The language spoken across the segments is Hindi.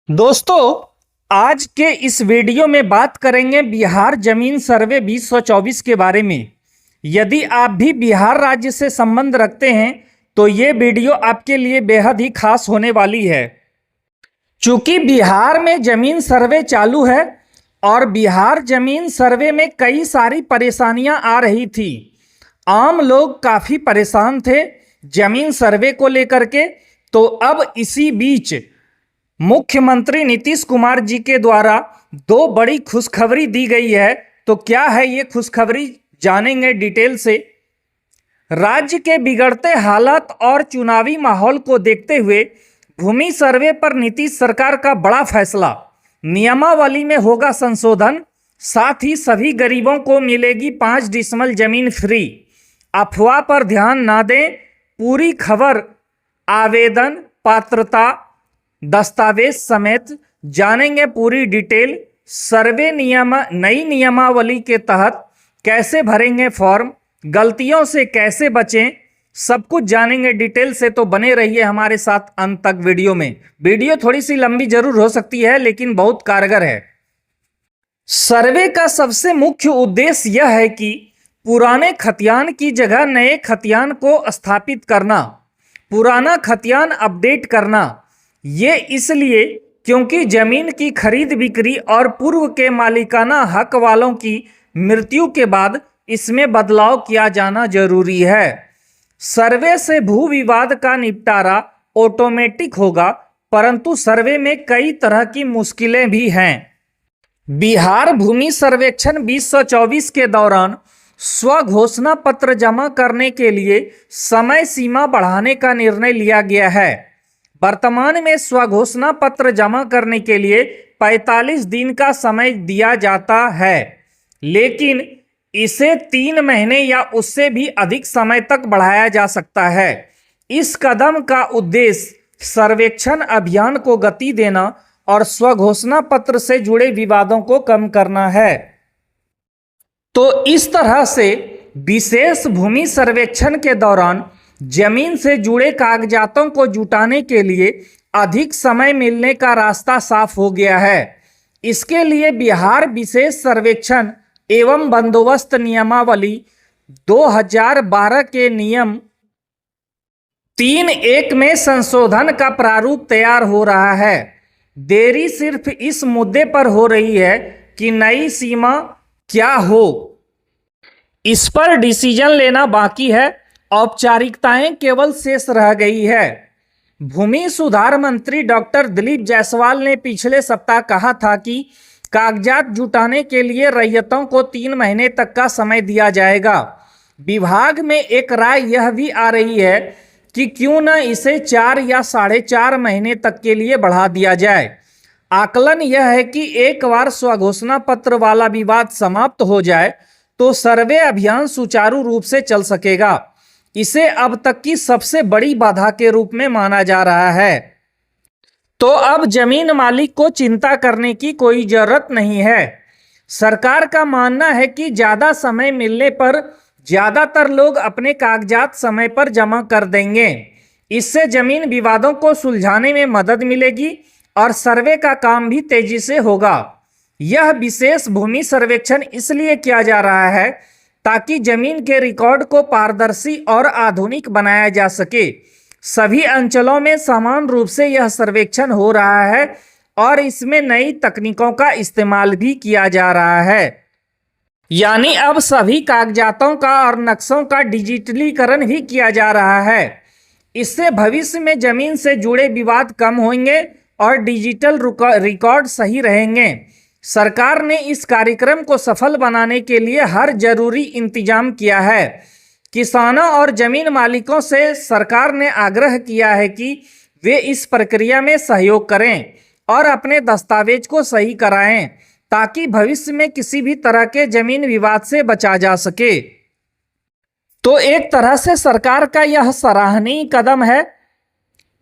दोस्तों, आज के इस वीडियो में बात करेंगे बिहार जमीन सर्वे 2024 के बारे में। यदि आप भी बिहार राज्य से संबंध रखते हैं तो ये वीडियो आपके लिए बेहद ही खास होने वाली है। चूंकि बिहार में जमीन सर्वे चालू है और बिहार जमीन सर्वे में कई सारी परेशानियां आ रही थी। आम लोग काफ़ी परेशान थे जमीन सर्वे को लेकर के। तो अब इसी बीच मुख्यमंत्री नीतीश कुमार जी के द्वारा दो बड़ी खुशखबरी दी गई है। तो क्या है ये खुशखबरी, जानेंगे डिटेल से। राज्य के बिगड़ते हालात और चुनावी माहौल को देखते हुए भूमि सर्वे पर नीतीश सरकार का बड़ा फैसला। नियमावली में होगा संशोधन, साथ ही सभी गरीबों को मिलेगी 5 डिसमल जमीन फ्री। अफवाह पर ध्यान ना दें, पूरी खबर, आवेदन, पात्रता, दस्तावेज समेत जानेंगे पूरी डिटेल। सर्वे नई नियमावली के तहत कैसे भरेंगे फॉर्म, गलतियों से कैसे बचें, सब कुछ जानेंगे डिटेल से। तो बने रहिए हमारे साथ अंत तक वीडियो में। वीडियो थोड़ी सी लंबी जरूर हो सकती है लेकिन बहुत कारगर है। सर्वे का सबसे मुख्य उद्देश्य यह है कि पुराने खतियान की जगह नए खतियान को स्थापित करना, पुराना खतियान अपडेट करना। ये इसलिए क्योंकि जमीन की खरीद बिक्री और पूर्व के मालिकाना हक वालों की मृत्यु के बाद इसमें बदलाव किया जाना जरूरी है। सर्वे से भू विवाद का निपटारा ऑटोमेटिक होगा, परंतु सर्वे में कई तरह की मुश्किलें भी हैं। बिहार भूमि सर्वेक्षण 2024 के दौरान स्वघोषणा पत्र जमा करने के लिए समय सीमा बढ़ाने का निर्णय लिया गया है। वर्तमान में स्वघोषणा पत्र जमा करने के लिए 45 दिन का समय दिया जाता है, लेकिन इसे 3 महीने या उससे भी अधिक समय तक बढ़ाया जा सकता है। इस कदम का उद्देश्य सर्वेक्षण अभियान को गति देना और स्वघोषणा पत्र से जुड़े विवादों को कम करना है। तो इस तरह से विशेष भूमि सर्वेक्षण के दौरान जमीन से जुड़े कागजातों को जुटाने के लिए अधिक समय मिलने का रास्ता साफ हो गया है। इसके लिए बिहार विशेष सर्वेक्षण एवं बंदोबस्त नियमावली 2012 के नियम 3(1) में संशोधन का प्रारूप तैयार हो रहा है। देरी सिर्फ इस मुद्दे पर हो रही है कि नई सीमा क्या हो, इस पर डिसीजन लेना बाकी है। औपचारिकताएं केवल शेष रह गई है। भूमि सुधार मंत्री डॉक्टर दिलीप जायसवाल ने पिछले सप्ताह कहा था कि कागजात जुटाने के लिए रैयतों को 3 महीने तक का समय दिया जाएगा। विभाग में एक राय यह भी आ रही है कि क्यों न इसे 4 या 4.5 महीने तक के लिए बढ़ा दिया जाए। आकलन यह है कि एक बार स्वघोषणा पत्र वाला विवाद समाप्त हो जाए तो सर्वे अभियान सुचारू रूप से चल सकेगा। इसे अब तक की सबसे बड़ी बाधा के रूप में माना जा रहा है। तो अब जमीन मालिक को चिंता करने की कोई जरूरत नहीं है। सरकार का मानना है कि ज़्यादा समय मिलने पर ज़्यादातर लोग अपने कागजात समय पर जमा कर देंगे। इससे जमीन विवादों को सुलझाने में मदद मिलेगी और सर्वे का काम भी तेजी से होगा। यह विशेष भूमि सर्वेक्षण इसलिए किया जा रहा है ताकि जमीन के रिकॉर्ड को पारदर्शी और आधुनिक बनाया जा सके। सभी अंचलों में समान रूप से यह सर्वेक्षण हो रहा है और इसमें नई तकनीकों का इस्तेमाल भी किया जा रहा है। यानी अब सभी कागजातों का और नक्शों का डिजिटलीकरण भी किया जा रहा है। इससे भविष्य में जमीन से जुड़े विवाद कम होंगे और डिजिटल रिकॉर्ड सही रहेंगे। सरकार ने इस कार्यक्रम को सफल बनाने के लिए हर जरूरी इंतजाम किया है। किसानों और जमीन मालिकों से सरकार ने आग्रह किया है कि वे इस प्रक्रिया में सहयोग करें और अपने दस्तावेज को सही कराएं ताकि भविष्य में किसी भी तरह के जमीन विवाद से बचा जा सके। तो एक तरह से सरकार का यह सराहनीय कदम है।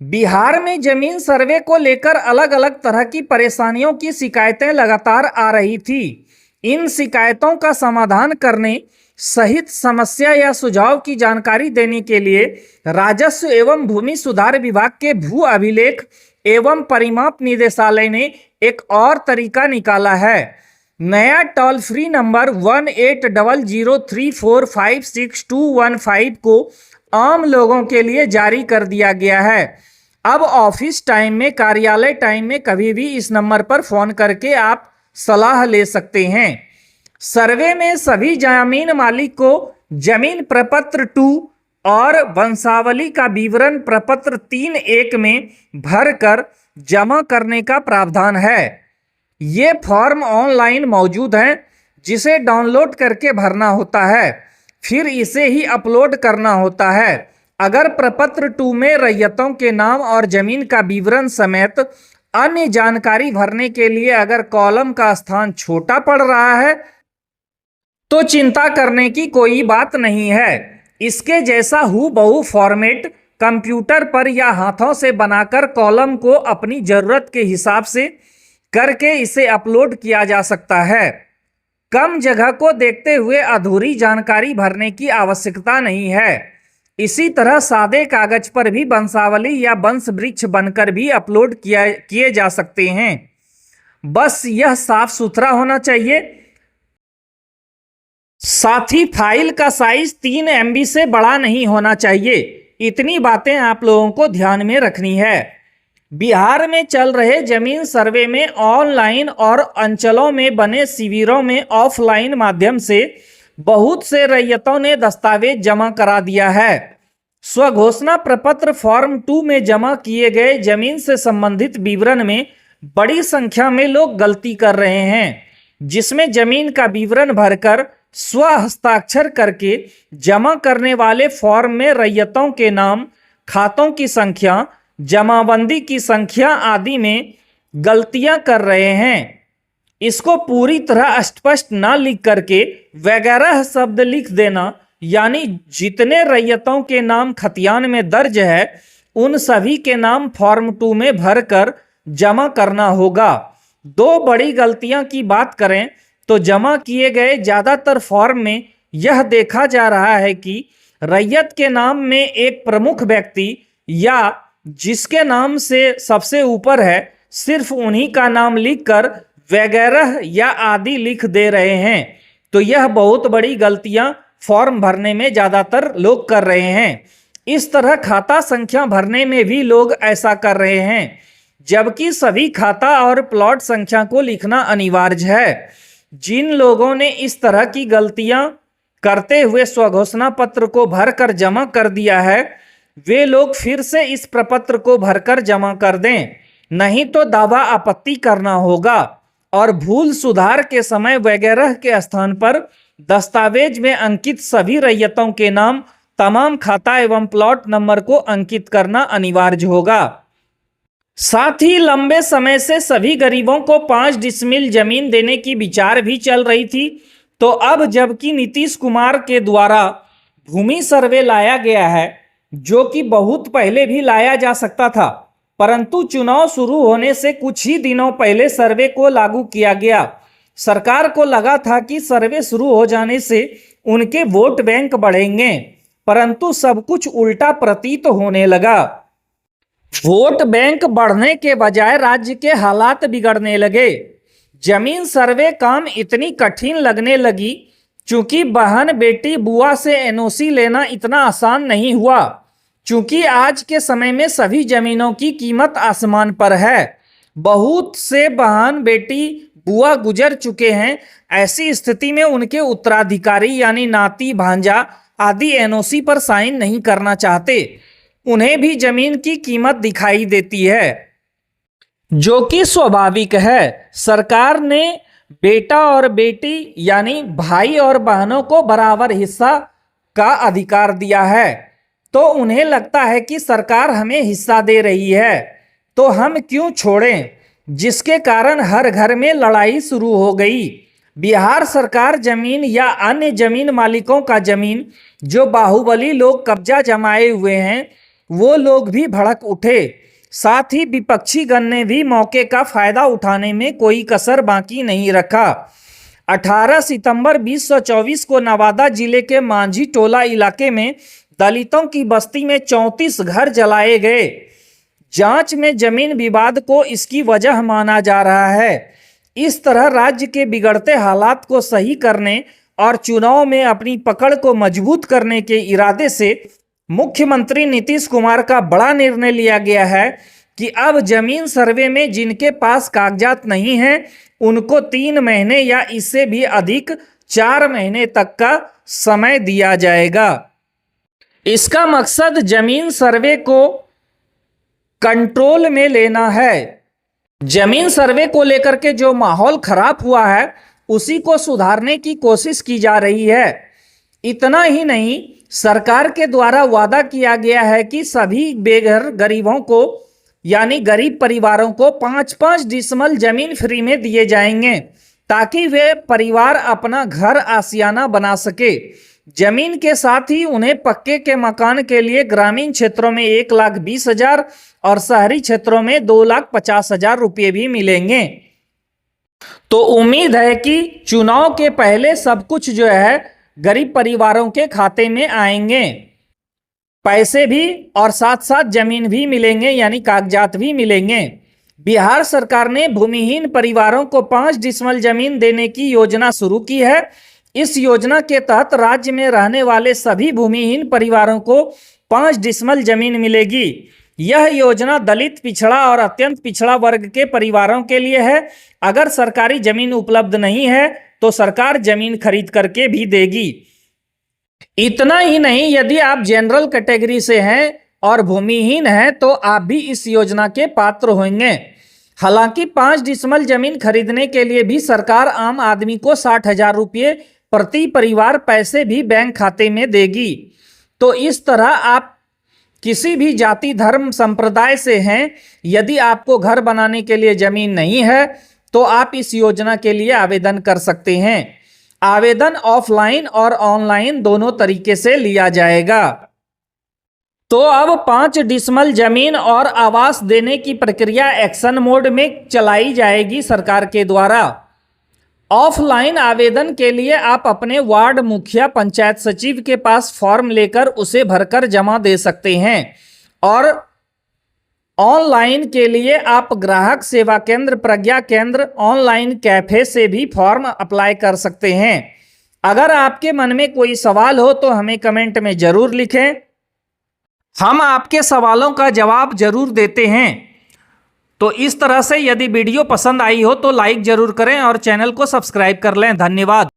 बिहार में जमीन सर्वे को लेकर अलग अलग तरह की परेशानियों की शिकायतें लगातार आ रही थी। इन शिकायतों का समाधान करने सहित समस्या या सुझाव की जानकारी देने के लिए राजस्व एवं भूमि सुधार विभाग के भू अभिलेख एवं परिमाप निदेशालय ने एक और तरीका निकाला है। नया टोल फ्री नंबर 180034562115 को आम लोगों के लिए जारी कर दिया गया है। अब ऑफिस टाइम में, कार्यालय टाइम में कभी भी इस नंबर पर फोन करके आप सलाह ले सकते हैं। सर्वे में सभी जमीन मालिक को जमीन प्रपत्र 2 और वंशावली का विवरण प्रपत्र 3(1) में भरकर जमा करने का प्रावधान है। ये फॉर्म ऑनलाइन मौजूद है, जिसे डाउनलोड करके भरना होता है, फिर इसे ही अपलोड करना होता है। अगर प्रपत्र 2 में रैयतों के नाम और जमीन का विवरण समेत अन्य जानकारी भरने के लिए अगर कॉलम का स्थान छोटा पड़ रहा है तो चिंता करने की कोई बात नहीं है। इसके जैसा हूबहू फॉर्मेट कंप्यूटर पर या हाथों से बनाकर कॉलम को अपनी जरूरत के हिसाब से करके इसे अपलोड किया जा सकता है। कम जगह को देखते हुए अधूरी जानकारी भरने की आवश्यकता नहीं है। इसी तरह सादे कागज पर भी वंशावली या वंश वृक्ष बनकर भी अपलोड किए जा सकते हैं। बस यह साफ सुथरा होना चाहिए। साथ ही फाइल का साइज 3 MB से बड़ा नहीं होना चाहिए। इतनी बातें आप लोगों को ध्यान में रखनी है। बिहार में चल रहे जमीन सर्वे में ऑनलाइन और अंचलों में बने शिविरों में ऑफलाइन माध्यम से बहुत से रैयतों ने दस्तावेज जमा करा दिया है। स्वघोषणा प्रपत्र फॉर्म 2 में जमा किए गए जमीन से संबंधित विवरण में बड़ी संख्या में लोग गलती कर रहे हैं, जिसमें जमीन का विवरण भरकर स्व हस्ताक्षर करके जमा करने वाले फॉर्म में रैयतों के नाम, खातों की संख्या, जमाबंदी की संख्या आदि में गलतियां कर रहे हैं। इसको पूरी तरह स्पष्ट न लिख करके वगैरह शब्द लिख देना, यानी जितने रैयतों के नाम खतियान में दर्ज है उन सभी के नाम फॉर्म 2 में भरकर जमा करना होगा। 2 बड़ी गलतियां की बात करें तो जमा किए गए ज़्यादातर फॉर्म में यह देखा जा रहा है कि रैयत के नाम में एक प्रमुख व्यक्ति या जिसके नाम से सबसे ऊपर है सिर्फ उन्हीं का नाम लिखकर वगैरह या आदि लिख दे रहे हैं। तो यह बहुत बड़ी गलतियां फॉर्म भरने में ज़्यादातर लोग कर रहे हैं। इस तरह खाता संख्या भरने में भी लोग ऐसा कर रहे हैं, जबकि सभी खाता और प्लॉट संख्या को लिखना अनिवार्य है। जिन लोगों ने इस तरह की गलतियां करते हुए स्वघोषणा पत्र को भरकर जमा कर दिया है, वे लोग फिर से इस प्रपत्र को भरकर जमा कर दें, नहीं तो दावा आपत्ति करना होगा और भूल सुधार के समय वगैरह के स्थान पर दस्तावेज में अंकित सभी रैयतों के नाम, तमाम खाता एवं प्लॉट नंबर को अंकित करना अनिवार्य होगा। साथ ही लंबे समय से सभी गरीबों को 5 डिसमिल जमीन देने की विचार भी चल रही थी। तो अब जबकि नीतीश कुमार के द्वारा भूमि सर्वे लाया गया है, जो कि बहुत पहले भी लाया जा सकता था, परंतु चुनाव शुरू होने से कुछ ही दिनों पहले सर्वे को लागू किया गया। सरकार को लगा था कि सर्वे शुरू हो जाने से उनके वोट बैंक बढ़ेंगे, परंतु सब कुछ उल्टा प्रतीत होने लगा। वोट बैंक बढ़ने के बजाय राज्य के हालात बिगड़ने लगे। जमीन सर्वे काम इतनी कठिन लगने लगी, चूंकि बहन, बेटी, बुआ से NOC लेना इतना आसान नहीं हुआ। चूंकि आज के समय में सभी जमीनों की कीमत आसमान पर है। बहुत से बहन, बेटी, बुआ गुजर चुके हैं। ऐसी स्थिति में उनके उत्तराधिकारी यानी नाती, भांजा आदि NOC पर साइन नहीं करना चाहते। उन्हें भी जमीन की कीमत दिखाई देती है, जो कि स्वाभाविक है। सरकार ने बेटा और बेटी यानी भाई और बहनों को बराबर हिस्सा का अधिकार दिया है, तो उन्हें लगता है कि सरकार हमें हिस्सा दे रही है तो हम क्यों छोड़ें, जिसके कारण हर घर में लड़ाई शुरू हो गई। बिहार सरकार जमीन या अन्य जमीन मालिकों का जमीन जो बाहुबली लोग कब्जा जमाए हुए हैं, वो लोग भी भड़क उठे। साथ ही विपक्षी गण ने भी मौके का फायदा उठाने में कोई कसर बाकी नहीं रखा। 18 सितंबर 2024 को नवादा जिले के मांझी टोला इलाके में दलितों की बस्ती में 34 घर जलाए गए। जांच में जमीन विवाद को इसकी वजह माना जा रहा है। इस तरह राज्य के बिगड़ते हालात को सही करने और चुनाव में अपनी पकड़ को मजबूत करने के इरादे से मुख्यमंत्री नीतीश कुमार का बड़ा निर्णय लिया गया है कि अब जमीन सर्वे में जिनके पास कागजात नहीं हैं उनको 3 महीने या इससे भी अधिक 4 महीने तक का समय दिया जाएगा। इसका मकसद जमीन सर्वे को कंट्रोल में लेना है। जमीन सर्वे को लेकर के जो माहौल खराब हुआ है उसी को सुधारने की कोशिश की जा रही है। इतना ही नहीं, सरकार के द्वारा वादा किया गया है कि सभी बेघर गरीबों को यानी गरीब परिवारों को 5-5 डिसमल जमीन फ्री में दिए जाएंगे ताकि वे परिवार अपना घर आशियाना बना सके। जमीन के साथ ही उन्हें पक्के के मकान के लिए ग्रामीण क्षेत्रों में 1,20,000 और शहरी क्षेत्रों में 2,50,000 रुपये भी मिलेंगे। तो उम्मीद है कि चुनाव के पहले सब कुछ जो है गरीब परिवारों के खाते में आएंगे, पैसे भी और साथ साथ जमीन भी मिलेंगे यानी कागजात भी मिलेंगे। बिहार सरकार ने भूमिहीन परिवारों को 5 डिसमल जमीन देने की योजना शुरू की है। इस योजना के तहत राज्य में रहने वाले सभी भूमिहीन परिवारों को 5 डिसमल जमीन मिलेगी। यह योजना दलित, पिछड़ा और अत्यंत पिछड़ा वर्ग के परिवारों के लिए है। अगर सरकारी जमीन उपलब्ध नहीं है तो सरकार जमीन खरीद करके भी देगी। इतना ही नहीं, यदि आप जनरल कैटेगरी से हैं और भूमिहीन हैं तो आप भी इस योजना के पात्र होंगे। हालांकि 5 डिसमल जमीन खरीदने के लिए भी सरकार आम आदमी को 60,000 रुपये प्रति परिवार पैसे भी बैंक खाते में देगी। तो इस तरह आप किसी भी जाति, धर्म, संप्रदाय से हैं, यदि आपको घर बनाने के लिए जमीन नहीं है तो आप इस योजना के लिए आवेदन कर सकते हैं। आवेदन ऑफलाइन और ऑनलाइन दोनों तरीके से लिया जाएगा। तो अब 5 डिसमल जमीन और आवास देने की प्रक्रिया एक्शन मोड में चलाई जाएगी सरकार के द्वारा। ऑफलाइन आवेदन के लिए आप अपने वार्ड मुखिया, पंचायत सचिव के पास फॉर्म लेकर उसे भरकर जमा दे सकते हैं और ऑनलाइन के लिए आप ग्राहक सेवा केंद्र, प्रज्ञा केंद्र, ऑनलाइन कैफे से भी फॉर्म अप्लाई कर सकते हैं। अगर आपके मन में कोई सवाल हो तो हमें कमेंट में ज़रूर लिखें, हम आपके सवालों का जवाब जरूर देते हैं। तो इस तरह से यदि वीडियो पसंद आई हो तो लाइक ज़रूर करें और चैनल को सब्सक्राइब कर लें। धन्यवाद।